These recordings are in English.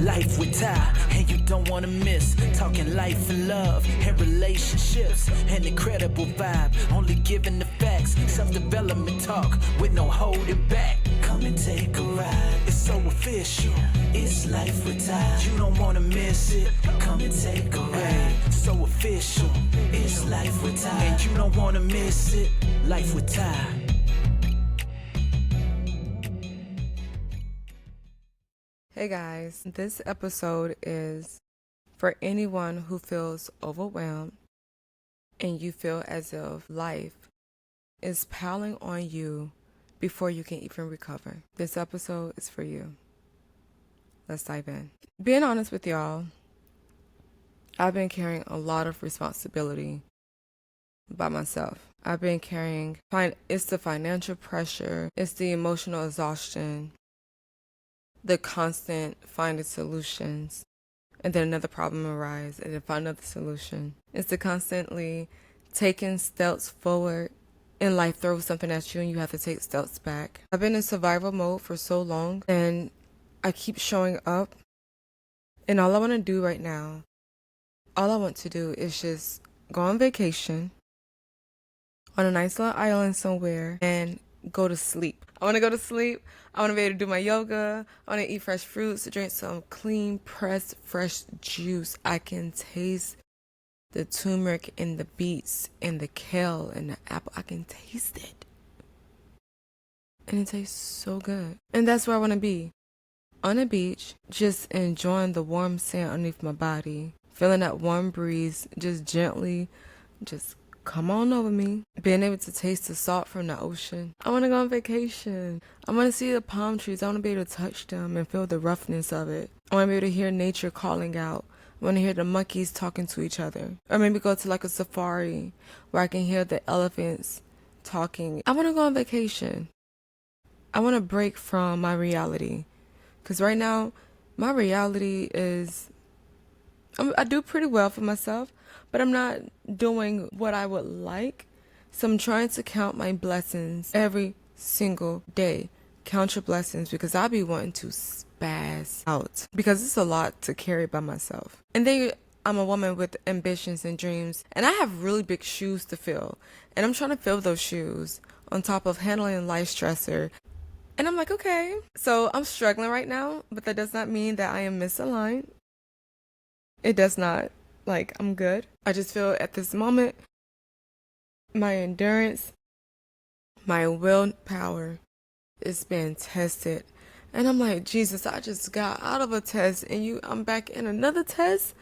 life with Ty, and you don't wanna miss. Talking life and love and relationships, an incredible vibe, only giving the facts. Self-development talk with no holding back. Come and take a ride, it's so official. It's life with Ty, you don't wanna miss it. Come and take a ride, so official. It's life with Ty, and you don't wanna miss it. Life with Ty. Hey guys, this episode is for anyone who feels overwhelmed and you feel as if life is piling on you before you can even recover. This episode is for you. Let's dive in. Being honest with y'all, I've been carrying a lot of responsibility by myself. I've been carrying, it's the financial pressure, it's the emotional exhaustion, the constant finding solutions, and then another problem arises, and then find another solution. It's the constantly taking steps forward, and life throws something at you and you have to take steps back. I've been in survival mode for so long, and I keep showing up, and all I want to do right now, all I want to do is just go on vacation on a nice little island somewhere and go to sleep. I want to go to sleep. I want to be able to do my yoga. I want to eat fresh fruits, drink some clean, pressed, fresh juice. I can taste the turmeric and the beets and the kale and the apple. I can taste it. And it tastes so good. And that's where I want to be. On a beach, just enjoying the warm sand underneath my body. Feeling that warm breeze just gently, just come on over me. Being able to taste the salt from the ocean. I want to go on vacation. I want to see the palm trees. I want to be able to touch them and feel the roughness of it. I want to be able to hear nature calling out. I want to hear the monkeys talking to each other. Or maybe go to like a safari where I can hear the elephants talking. I want to go on vacation. I want to break from my reality. Because right now, my reality is, I do pretty well for myself, but I'm not doing what I would like. So I'm trying to count my blessings every single day. Count your blessings, because I'll be wanting to spaz out because it's a lot to carry by myself. And then I'm a woman with ambitions and dreams, and I have really big shoes to fill. And I'm trying to fill those shoes on top of handling life stressor. And I'm like, okay, so I'm struggling right now, but that does not mean that I am misaligned. It does not. Like, I'm good. I just feel at this moment, my endurance, my willpower is being tested. And I'm like, Jesus, I just got out of a test and I'm back in another test.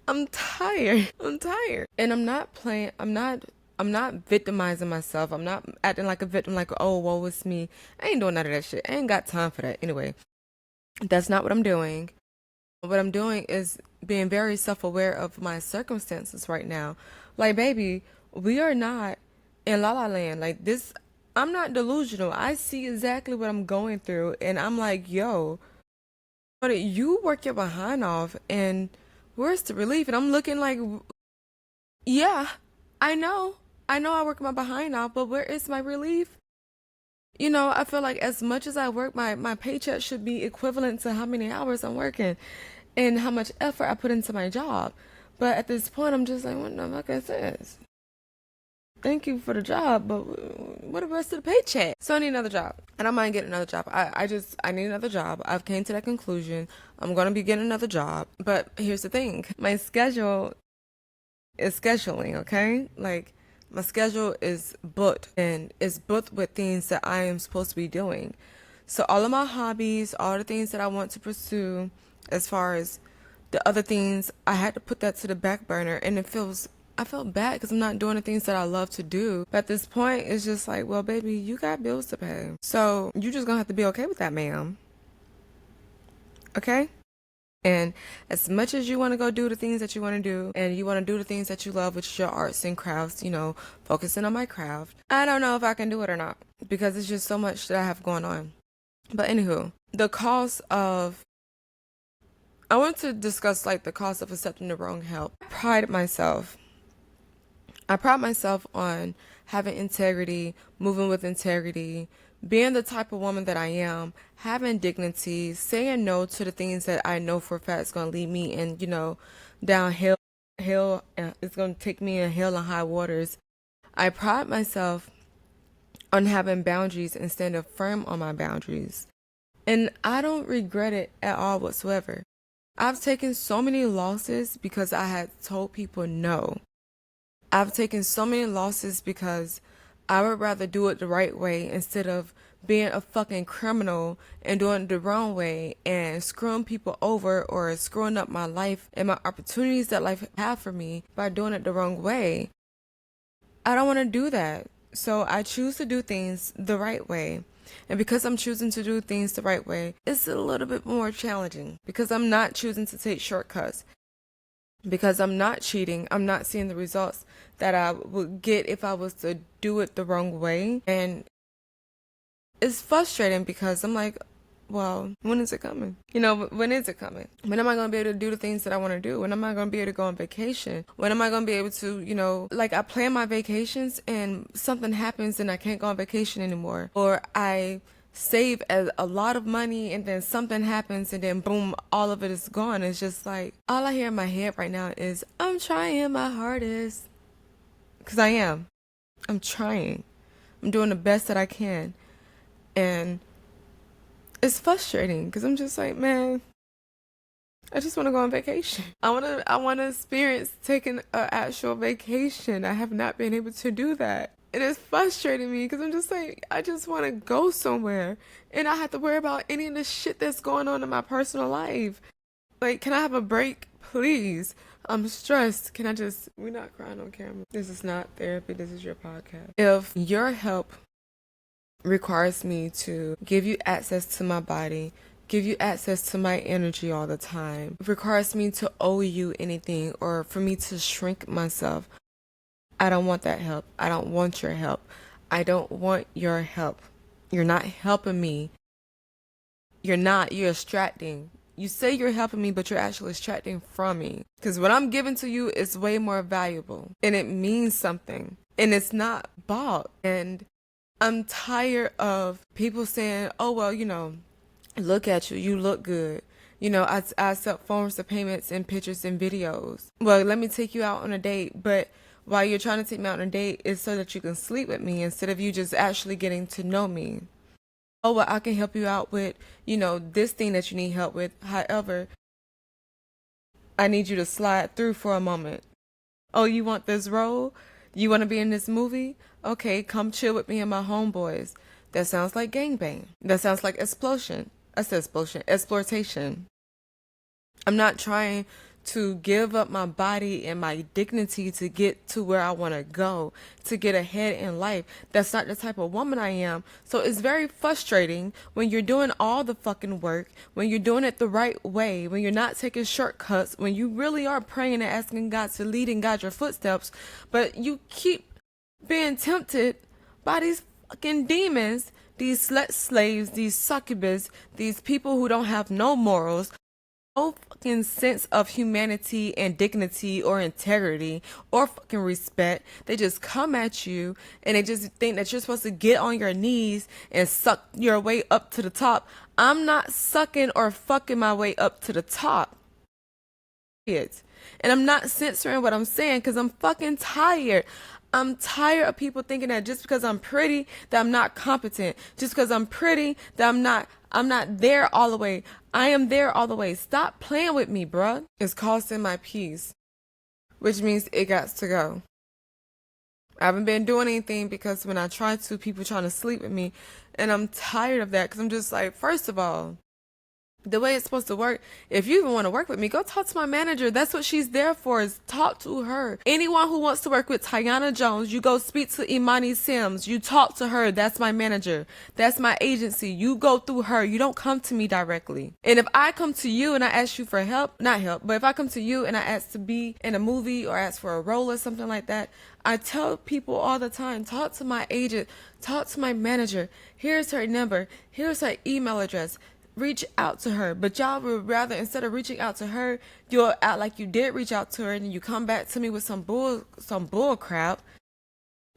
I'm tired. And I'm not victimizing myself. I'm not acting like a victim, like, oh, woe is me. I ain't doing none of that shit. I ain't got time for that. Anyway, that's not what I'm doing. What I'm doing is being very self-aware of my circumstances right now. Like, baby, we are not in La La Land. Like, this, I'm not delusional. I see exactly what I'm going through. And I'm like, yo, but you work your behind off and where's the relief? And I'm looking like, yeah, I know I work my behind off, but where is my relief? You know, I feel like as much as I work, my paycheck should be equivalent to how many hours I'm working and how much effort I put into my job. But at this point, I'm just like, what the fuck is this? Thank you for the job, but what the rest of the paycheck? So I need another job. And I might get another job. I need another job. I've came to that conclusion. I'm going to be getting another job. But here's the thing. My schedule is scheduling, okay? Like, my schedule is booked, and it's booked with things that I am supposed to be doing. So all of my hobbies, all the things that I want to pursue, as far as the other things, I had to put that to the back burner. And I felt bad because I'm not doing the things that I love to do. But at this point, it's just like, well, baby, you got bills to pay. So you just gonna have to be okay with that, ma'am. Okay? And as much as you want to go do the things that you want to do, and you want to do the things that you love, which is your arts and crafts, you know, focusing on my craft, I don't know if I can do it or not, because it's just so much that I have going on. But anywho, I want to discuss like the cost of accepting the wrong help. I pride myself on having integrity, moving with integrity, being the type of woman that I am, having dignity, saying no to the things that I know for a fact is going to lead me in, downhill, it's going to take me in hell and high waters. I pride myself on having boundaries and standing firm on my boundaries. And I don't regret it at all whatsoever. I've taken so many losses because I had told people no. I've taken so many losses because I would rather do it the right way instead of being a fucking criminal and doing it the wrong way and screwing people over or screwing up my life and my opportunities that life had for me by doing it the wrong way. I don't want to do that. So I choose to do things the right way. And because I'm choosing to do things the right way, it's a little bit more challenging because I'm not choosing to take shortcuts. Because I'm not cheating, I'm not seeing the results that I would get if I was to do it the wrong way. And it's frustrating because I'm like, well, when is it coming? When is it coming? When am I going to be able to do the things that I want to do? When am I going to be able to go on vacation? When am I going to be able to, I plan my vacations and something happens and I can't go on vacation anymore. Or I save a lot of money and then something happens and then boom, all of it is gone. It's just like, all I hear in my head right now is, I'm trying my hardest. Because I am. I'm trying. I'm doing the best that I can. And it's frustrating because I'm just like, man, I just want to go on vacation. I want to experience taking an actual vacation. I have not been able to do that. And it's frustrating me because I'm just like, I just want to go somewhere. And I have to worry about any of the shit that's going on in my personal life. Like, can I have a break, please? I'm stressed. We're not crying on camera. This is not therapy. This is your podcast. If your help requires me to give you access to my body, give you access to my energy all the time, it requires me to owe you anything or for me to shrink myself, I don't want that help. I don't want your help. I don't want your help. You're not helping me. You're extracting. You say you're helping me, but you're actually extracting from me. Because what I'm giving to you is way more valuable. And it means something. And it's not bought. And I'm tired of people saying, oh, well, look at you. You look good. I accept forms of payments and pictures and videos. Well, let me take you out on a date. But while you're trying to take me out on a date, it's so that you can sleep with me instead of you just actually getting to know me. Oh, well, I can help you out with, this thing that you need help with. However, I need you to slide through for a moment. Oh, you want this role? You want to be in this movie? Okay, come chill with me and my homeboys. That sounds like gangbang. That sounds like explosion. I said explosion. Exploitation. I'm not trying to give up my body and my dignity to get to where I want to go, to get ahead in life. That's not the type of woman I am. So it's very frustrating when you're doing all the fucking work, when you're doing it the right way, when you're not taking shortcuts, when you really are praying and asking God to lead and guide your footsteps, but you keep being tempted by these fucking demons, these slut slaves, these succubus, these people who don't have no morals, no fucking sense of humanity and dignity or integrity or fucking respect. They just come at you and they just think that you're supposed to get on your knees and suck your way up to the top. I'm not sucking or fucking my way up to the top. And I'm not censoring what I'm saying because I'm fucking tired. I'm tired of people thinking that just because I'm pretty, that I'm not competent. Just because I'm pretty, that I'm not there all the way. I am there all the way. Stop playing with me, bruh. It's costing my peace, which means it got to go. I haven't been doing anything because when I try to, people trying to sleep with me, and I'm tired of that because I'm just like, first of all, the way it's supposed to work, if you even want to work with me, go talk to my manager. That's what she's there for, is talk to her. Anyone who wants to work with Tiana Jones, you go speak to Imani Sims. You talk to her. That's my manager. That's my agency. You go through her. You don't come to me directly. And if I come to you and I ask you for help, not help, but if I come to you and I ask to be in a movie or ask for a role or something like that, I tell people all the time, talk to my agent, talk to my manager. Here's her number. Here's her email address. Reach out to her. But y'all would rather, instead of reaching out to her, you'll act like you did reach out to her and you come back to me with some bull crap.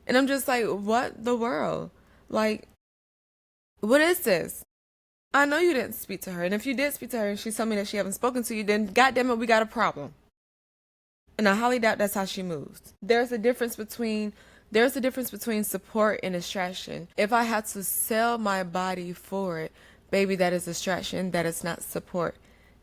And I'm just like, what the world? Like, What is this? I know you didn't speak to her. And if you did speak to her and she's telling me that she haven't spoken to you, then goddamn it, we got a problem. And I highly doubt that's how she moves. There's a difference between support and distraction. If I had to sell my body for it, baby, that is distraction. That is not support.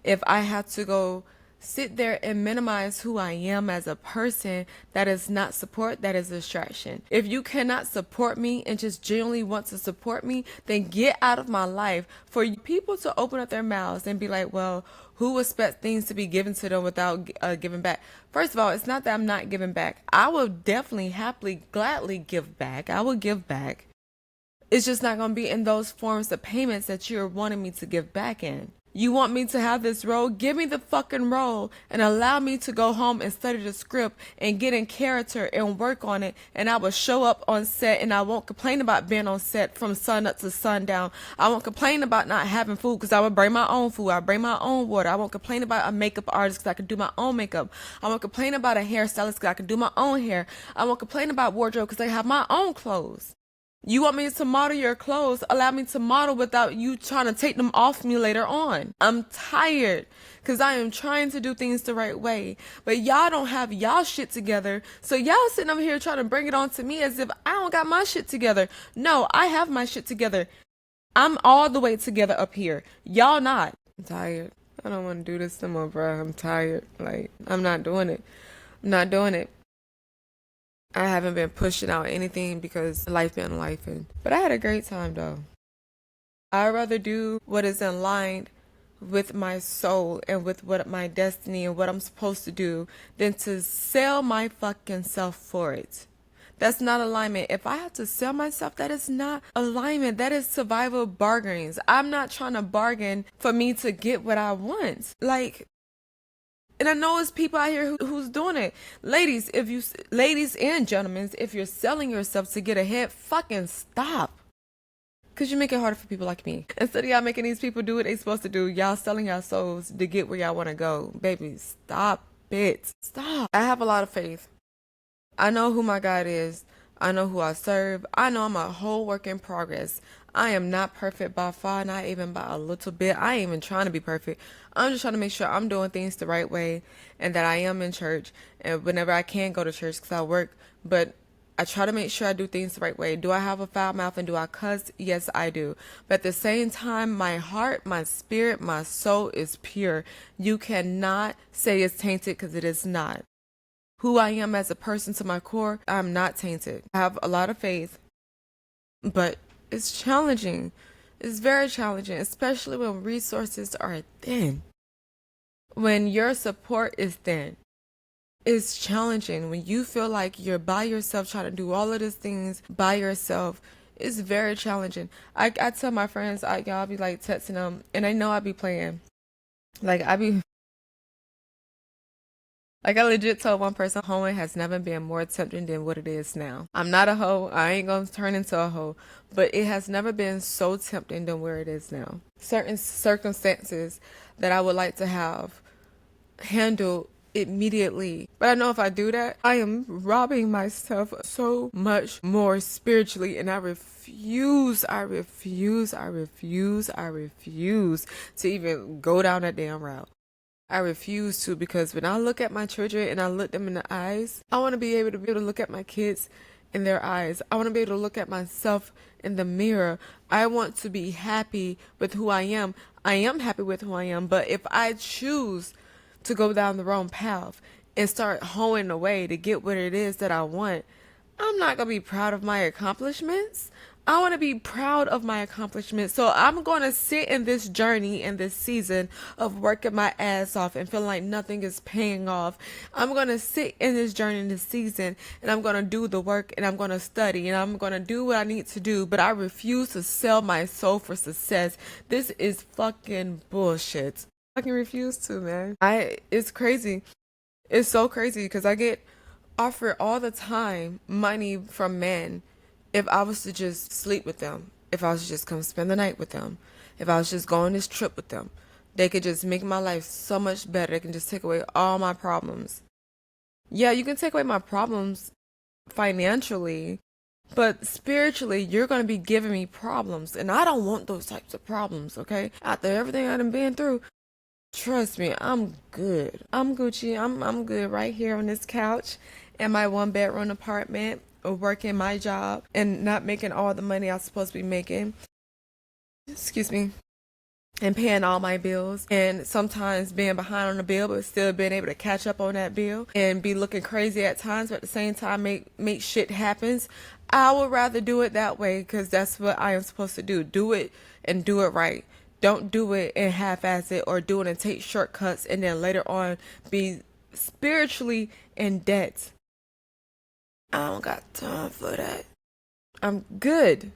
If I had to go sit there and minimize who I am as a person, that is not support, that is distraction. If you cannot support me and just genuinely want to support me, then get out of my life. For people to open up their mouths and be like, well, who expects things to be given to them without giving back? First of all, it's not that I'm not giving back. I will definitely, happily, gladly give back. I will give back. It's just not going to be in those forms of payments that you're wanting me to give back in. You want me to have this role? Give me the fucking role and allow me to go home and study the script and get in character and work on it. And I will show up on set and I won't complain about being on set from sun up to sundown. I won't complain about not having food because I will bring my own food. I bring my own water. I won't complain about a makeup artist because I can do my own makeup. I won't complain about a hairstylist because I can do my own hair. I won't complain about wardrobe because I have my own clothes. You want me to model your clothes? Allow me to model without you trying to take them off me later on. I'm tired because I am trying to do things the right way. But y'all don't have y'all shit together. So y'all sitting over here trying to bring it on to me as if I don't got my shit together. No, I have my shit together. I'm all the way together up here. Y'all not. I'm tired. I don't want to do this no more, bro. I'm tired. Like, I'm not doing it. I'm not doing it. I haven't been pushing out anything because life been lifing. But I had a great time though. I'd rather do what is in line with my soul and with what my destiny and what I'm supposed to do than to sell my fucking self for it. That's not alignment. If I have to sell myself, that is not alignment. That is survival bargains. I'm not trying to bargain for me to get what I want. Like, and I know it's people out here who's doing it. Ladies and gentlemen, if you're selling yourself to get ahead, fucking stop. Because you make it harder for people like me. Instead of y'all making these people do what they supposed to do, y'all selling your souls to get where y'all want to go. Baby, stop it. Stop. I have a lot of faith. I know who my God is. I know who I serve. I know I'm a whole work in progress. I am not perfect by far, not even by a little bit. I ain't even trying to be perfect. I'm just trying to make sure I'm doing things the right way and that I am in church. And whenever I can go to church because I work, but I try to make sure I do things the right way. Do I have a foul mouth and do I cuss? Yes, I do. But at the same time, my heart, my spirit, my soul is pure. You cannot say it's tainted because it is not. Who I am as a person to my core, I'm not tainted. I have a lot of faith, but it's challenging. It's very challenging, especially when resources are thin. When your support is thin, it's challenging. When you feel like you're by yourself trying to do all of these things by yourself, it's very challenging. I tell my friends, y'all be like texting them, and I know I be playing. Like I legit told one person, hoeing has never been more tempting than what it is now. I'm not a hoe. I ain't gonna turn into a hoe. But it has never been so tempting than where it is now. Certain circumstances that I would like to have handled immediately. But I know if I do that, I am robbing myself so much more spiritually. And I refuse to even go down that damn route. I refuse to, because when I look at my children and I look them in the eyes, I want to be able to look at my kids in their eyes. I want to be able to look at myself in the mirror. I want to be happy with who I am. I am happy with who I am, but if I choose to go down the wrong path and start hoeing away to get what it is that I want, I'm not going to be proud of my accomplishments. I want to be proud of my accomplishments. So I'm going to sit in this journey in this season of working my ass off and feeling like nothing is paying off. I'm going to sit in this journey in this season and I'm going to do the work and I'm going to study and I'm going to do what I need to do. But I refuse to sell my soul for success. This is fucking bullshit. I fucking refuse to, man. It's crazy. It's so crazy because I get offered all the time money from men if I was to just sleep with them, if I was to just come spend the night with them, if I was just go on this trip with them. They could just make my life so much better. They can just take away all my problems. Yeah, you can take away my problems financially, But spiritually, you're going to be giving me problems. And I don't want those types of problems, okay? After everything I've been through, trust me, I'm good. I'm Gucci. I'm good right here on this couch in my 1-bedroom apartment, working my job and not making all the money I'm supposed to be making. Excuse me. And paying all my bills, and sometimes being behind on the bill but still being able to catch up on that bill, and be looking crazy at times but at the same time make shit happens. I would rather do it that way, because that's what I am supposed to do it and do it right. Don't do it and half-ass it, or do it and take shortcuts and then later on be spiritually in debt. I don't got time for that. I'm good.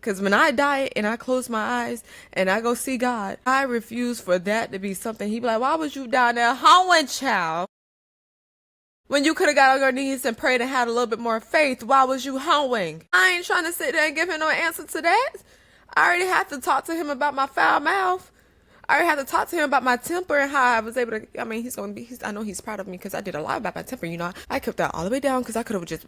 Because when I die and I close my eyes and I go see God, I refuse for that to be something. He be like, why was you down there hoeing, child? When you could have got on your knees and prayed and had a little bit more faith, why was you hoeing? I ain't trying to sit there and give him no answer to that. I already have to talk to him about my foul mouth. I already have to talk to him about my temper and how I was able to, I mean, I know he's proud of me because I did a lot about my temper, I kept that all the way down because I could have just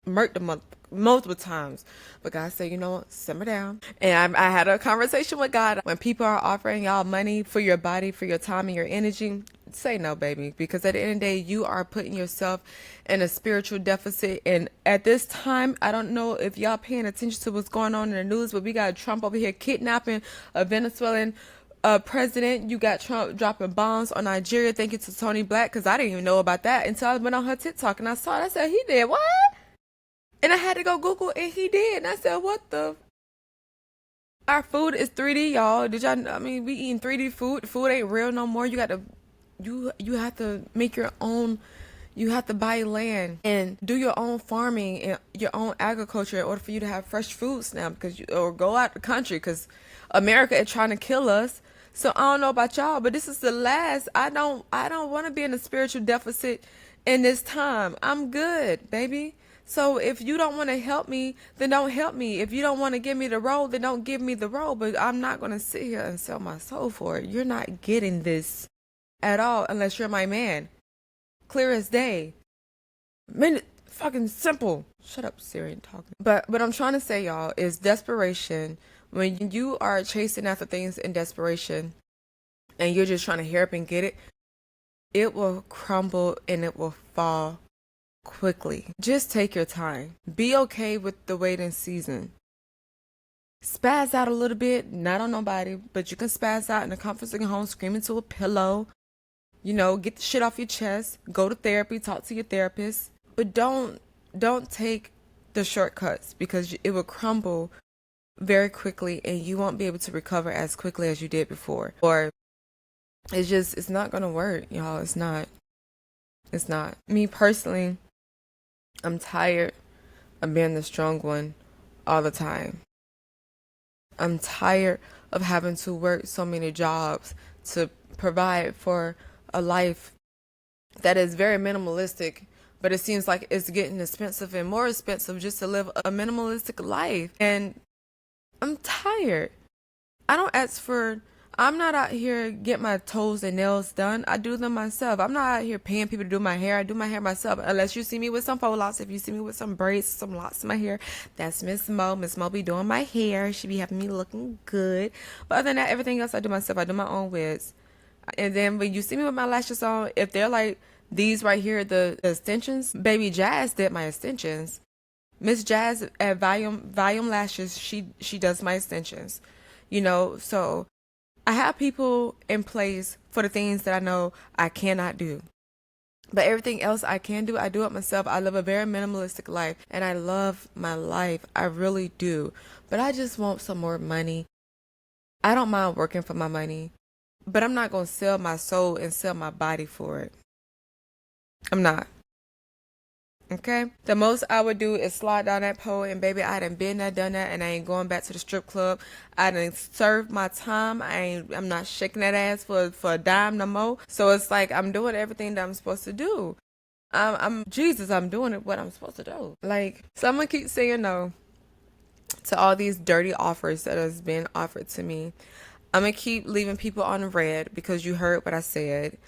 murked him multiple times. But God said, you know what, simmer down. And I had a conversation with God. When people are offering y'all money for your body, for your time and your energy, say no, baby. Because at the end of the day, you are putting yourself in a spiritual deficit. And at this time, I don't know if y'all paying attention to what's going on in the news, but we got Trump over here kidnapping a Venezuelan president. You got Trump dropping bombs on Nigeria. Thank you to Tony Black, because I didn't even know about that until I went on her TikTok and I saw it. I said, he did what? And I had to go Google, and he did. And I said, what the? Our food is 3D, y'all. We eating 3D food. Food ain't real no more. You have to make your own. You have to buy land and do your own farming and your own agriculture in order for you to have fresh foods now, or go out the country, because America is trying to kill us. So I don't know about y'all, but this is the last. I don't want to be in a spiritual deficit in this time. I'm good, baby. So if you don't want to help me, then don't help me. If you don't want to give me the role, then don't give me the role. But I'm not going to sit here and sell my soul for it. You're not getting this at all unless you're my man. Clear as day. Fucking simple. Shut up, Siri, and talk. But what I'm trying to say, y'all, is desperation. When you are chasing after things in desperation and you're just trying to hurry up and get it, it will crumble and it will fall quickly. Just take your time. Be okay with the waiting season. Spaz out a little bit, not on nobody, but you can spaz out in the comfort of your home, scream into a pillow. Get the shit off your chest. Go to therapy, talk to your therapist. But don't take the shortcuts, because it will crumble very quickly and you won't be able to recover as quickly as you did before. Or it's not gonna work, y'all. It's not. Me personally, I'm tired of being the strong one all the time. I'm tired of having to work so many jobs to provide for a life that is very minimalistic, but it seems like it's getting expensive and more expensive just to live a minimalistic life. And I'm tired. I'm not out here get my toes and nails done. I do them myself. I'm not out here paying people to do my hair. I do my hair myself. Unless you see me with some faux locks. If you see me with some braids, some locks in my hair, that's Miss Mo. Miss Mo be doing my hair. She be having me looking good. But other than that, everything else I do myself. I do my own wigs. And then when you see me with my lashes on, if they're like these right here, the extensions, baby Jazz did my extensions. Miss Jazz at Volume Lashes, she does my extensions. So I have people in place for the things that I know I cannot do. But everything else I can do, I do it myself. I live a very minimalistic life, and I love my life. I really do. But I just want some more money. I don't mind working for my money, but I'm not going to sell my soul and sell my body for it. I'm not. Okay? The most I would do is slide down that pole, and baby, I done been there, done that, and I ain't going back to the strip club. I done served my time. I'm not shaking that ass for a dime no more. So it's like I'm doing everything that I'm supposed to do. I'm doing what I'm supposed to do. Like, someone keeps saying no to all these dirty offers that has been offered to me. I'm gonna keep leaving people on red because you heard what I said.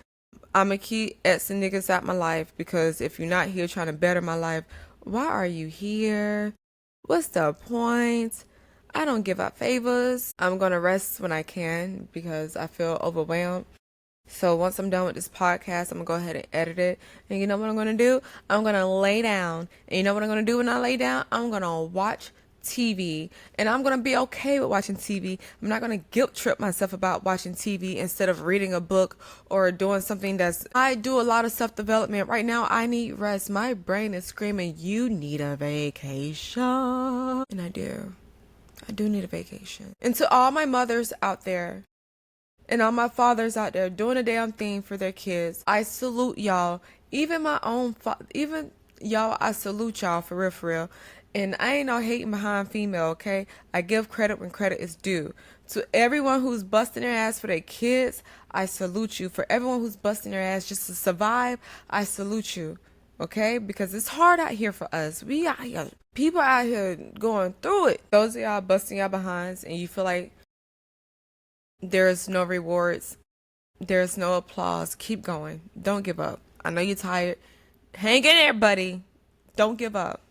I'm gonna keep Xing niggas out my life because if you're not here trying to better my life Why are you here? What's the point? I don't give out favors. I'm going to rest when I can because I feel overwhelmed. So once I'm done with this podcast, I'm going to go ahead and edit it. And you know what I'm going to do? I'm going to lay down. And you know what I'm going to do when I lay down? I'm going to watch TV. And I'm going to be okay with watching TV. I'm not going to guilt trip myself about watching TV instead of reading a book or doing something I do a lot of self-development. Right now, I need rest. My brain is screaming, you need a vacation. And I do. I do need a vacation. And to all my mothers out there, and all my fathers out there doing a damn thing for their kids, I salute y'all. Even my own even y'all, I salute y'all for real, for real. And I ain't no hating behind female, okay? I give credit when credit is due. To everyone who's busting their ass for their kids, I salute you. For everyone who's busting their ass just to survive, I salute you, okay? Because it's hard out here for us. We out here, people out here going through it. Those of y'all busting y'all behinds and you feel like there's no rewards, there's no applause, keep going. Don't give up. I know you're tired. Hang in there, buddy. Don't give up.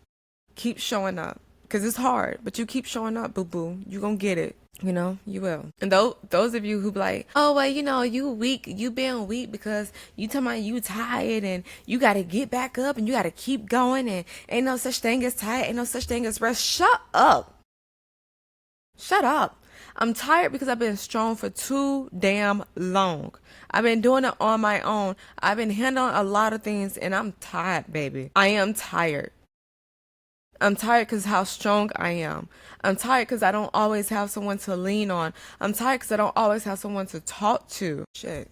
Keep showing up. Because it's hard, but you keep showing up, boo-boo. You're going to get it. You know, you will. And those of you who be like, oh, well, you know, you weak. You being weak because you talking about you tired and you got to get back up and you got to keep going and ain't no such thing as tired. Ain't no such thing as rest. Shut up. Shut up. I'm tired because I've been strong for too damn long. I've been doing it on my own. I've been handling a lot of things and I'm tired, baby. I am tired. I'm tired because how strong I am. I'm tired because I don't always have someone to lean on. I'm tired because I don't always have someone to talk to. Shit.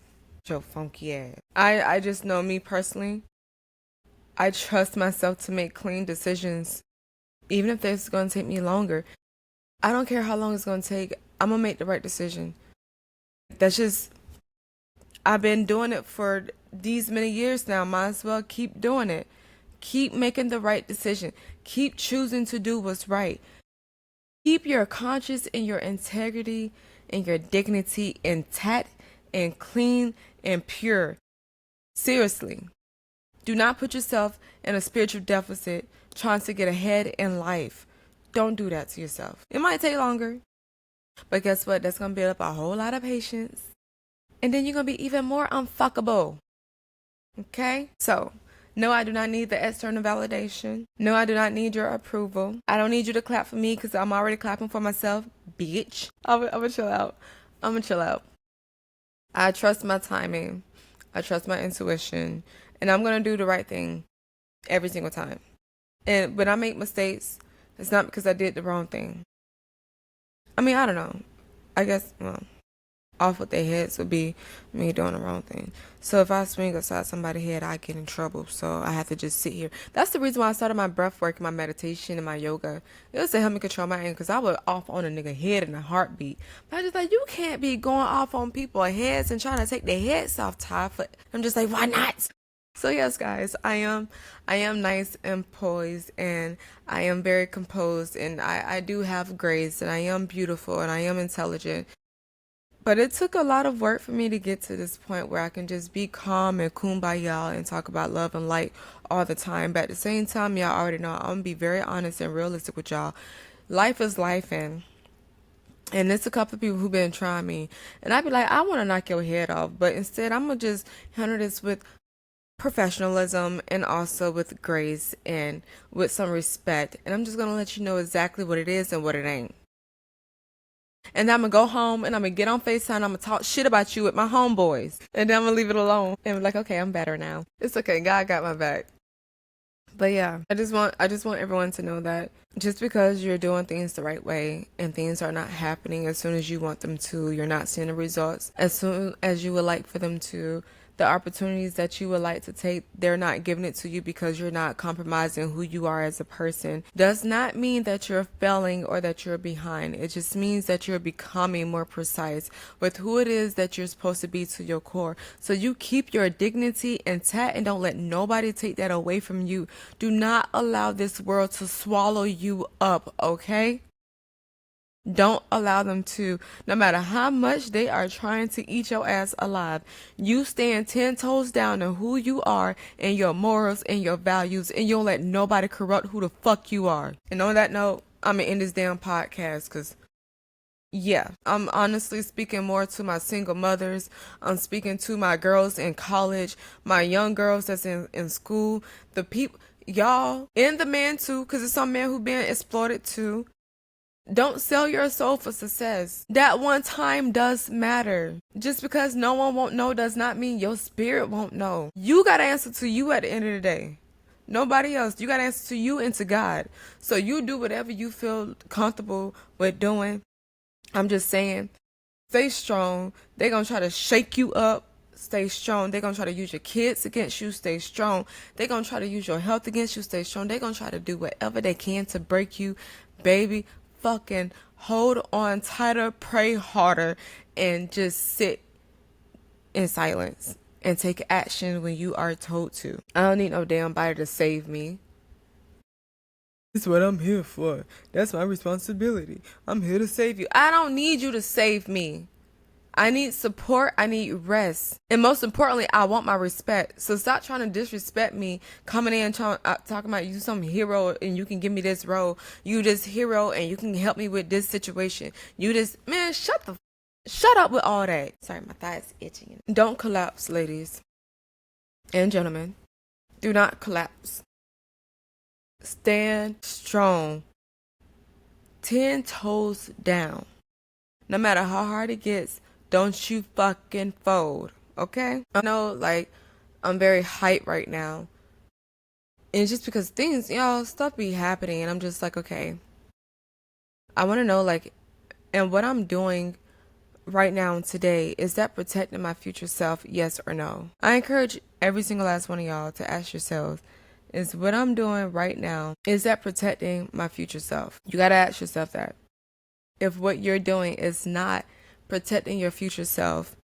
Your funky ass. I just know me personally. I trust myself to make clean decisions. Even if it's going to take me longer. I don't care how long it's going to take. I'm going to make the right decision. That's just, I've been doing it for these many years now. Might as well keep doing it. Keep making the right decision. Keep choosing to do what's right. Keep your conscience and your integrity and your dignity intact and clean and pure. Seriously. Do not put yourself in a spiritual deficit trying to get ahead in life. Don't do that to yourself. It might take longer. But guess what? That's going to build up a whole lot of patience. And then you're going to be even more unfuckable. Okay? So, no, I do not need the external validation. No, I do not need your approval. I don't need you to clap for me because I'm already clapping for myself, bitch. I'm going to chill out. I'm going to chill out. I trust my timing. I trust my intuition. And I'm going to do the right thing every single time. And when I make mistakes, it's not because I did the wrong thing. I mean, I don't know. I guess, well, off with their heads would be me doing the wrong thing. So if I swing upside somebody's head, I get in trouble. So I have to just sit here. That's the reason why I started my breath work, my meditation, and my yoga. It was to help me control my anger because I was off on a nigga head in a heartbeat. But I just like, you can't be going off on people's heads and trying to take their heads off, Ty. I'm just like, why not? So yes, guys, I am nice and poised and I am very composed and I do have grace and I am beautiful and I am intelligent. But it took a lot of work for me to get to this point where I can just be calm and kumbaya and talk about love and light all the time. But at the same time, y'all already know I'm going to be very honest and realistic with y'all. Life is life and there's a couple of people who've been trying me. And I'd be like, I want to knock your head off. But instead, I'm going to just handle this with professionalism and also with grace and with some respect. And I'm just going to let you know exactly what it is and what it ain't. And then I'm going to go home and I'm going to get on FaceTime. I'm going to talk shit about you with my homeboys. And then I'm going to leave it alone. And be like, okay, I'm better now. It's okay. God got my back. But yeah, I just want everyone to know that just because you're doing things the right way and things are not happening as soon as you want them to, you're not seeing the results as soon as you would like for them to, the opportunities that you would like to take, they're not giving it to you because you're not compromising who you are as a person, does not mean that you're failing or that you're behind. It just means that you're becoming more precise with who it is that you're supposed to be to your core. So you keep your dignity intact and don't let nobody take that away from you. Do not allow this world to swallow you up, okay? Don't allow them to. No matter how much they are trying to eat your ass alive, you stand 10 toes down on who you are and your morals and your values, and you don't let nobody corrupt who the fuck you are. And on that note, I'm gonna end this damn podcast because, yeah, I'm honestly speaking more to my single mothers. I'm speaking to my girls in college, my young girls that's in school, the people, y'all, and the men too, because there's some men who been exploited too. Don't sell your soul for success. That one time does matter. Just because no one won't know does not mean your spirit won't know. You got to answer to you at the end of the day. Nobody else. You got to answer to you and to God. So you do whatever you feel comfortable with doing. I'm just saying, stay strong. They're going to try to shake you up. Stay strong. They're going to try to use your kids against you. Stay strong. They're going to try to use your health against you. Stay strong. They're going to try to do whatever they can to break you. Baby, fucking hold on tighter, pray harder, and just sit in silence and take action when you are told to. I don't need no damn body to save me. That's what I'm here for. That's my responsibility. I'm here to save you. I don't need you to save me. I need support. I need rest. And most importantly, I want my respect. So stop trying to disrespect me, coming in talking about you some hero and you can give me this role. You this hero and you can help me with this situation. You just, man, shut up with all that. Sorry, my thigh is itching. Don't collapse, ladies and gentlemen. Do not collapse. Stand strong. 10 toes down. No matter how hard it gets, don't you fucking fold, okay? I know, like, I'm very hyped right now. And it's just because things, y'all, stuff be happening. And I'm just like, okay. I want to know, like, and what I'm doing right now and today, is that protecting my future self, yes or no? I encourage every single last one of y'all to ask yourselves, is what I'm doing right now, is that protecting my future self? You got to ask yourself that. If what you're doing is not protecting your future self,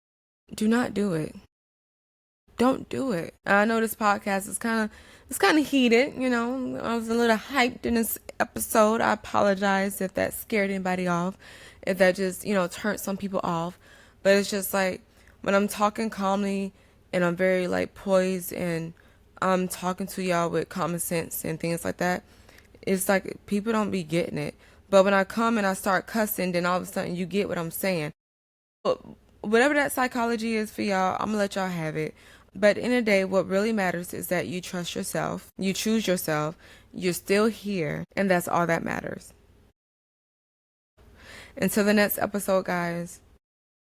do not do it. Don't do it. I know this podcast is kind of heated, you know. I was a little hyped in this episode. I apologize if that scared anybody off, if that just, you know, turned some people off. But it's just like when I'm talking calmly and I'm very like poised and I'm talking to y'all with common sense and things like that, it's like people don't be getting it. But when I come and I start cussing, then all of a sudden you get what I'm saying. But whatever that psychology is for y'all, I'm going to let y'all have it. But at the end of the day, what really matters is that you trust yourself, you choose yourself, you're still here, and that's all that matters. Until the next episode, guys,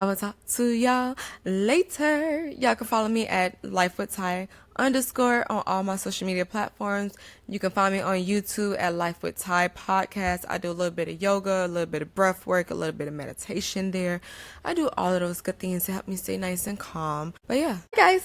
I will talk to y'all later. Y'all can follow me at LifeWithTy_ on all my social media platforms. You can find me on YouTube at Life with Ty Podcast. I do a little bit of yoga, a little bit of breath work, a little bit of meditation there. I do all of those good things to help me stay nice and calm. But yeah, guys.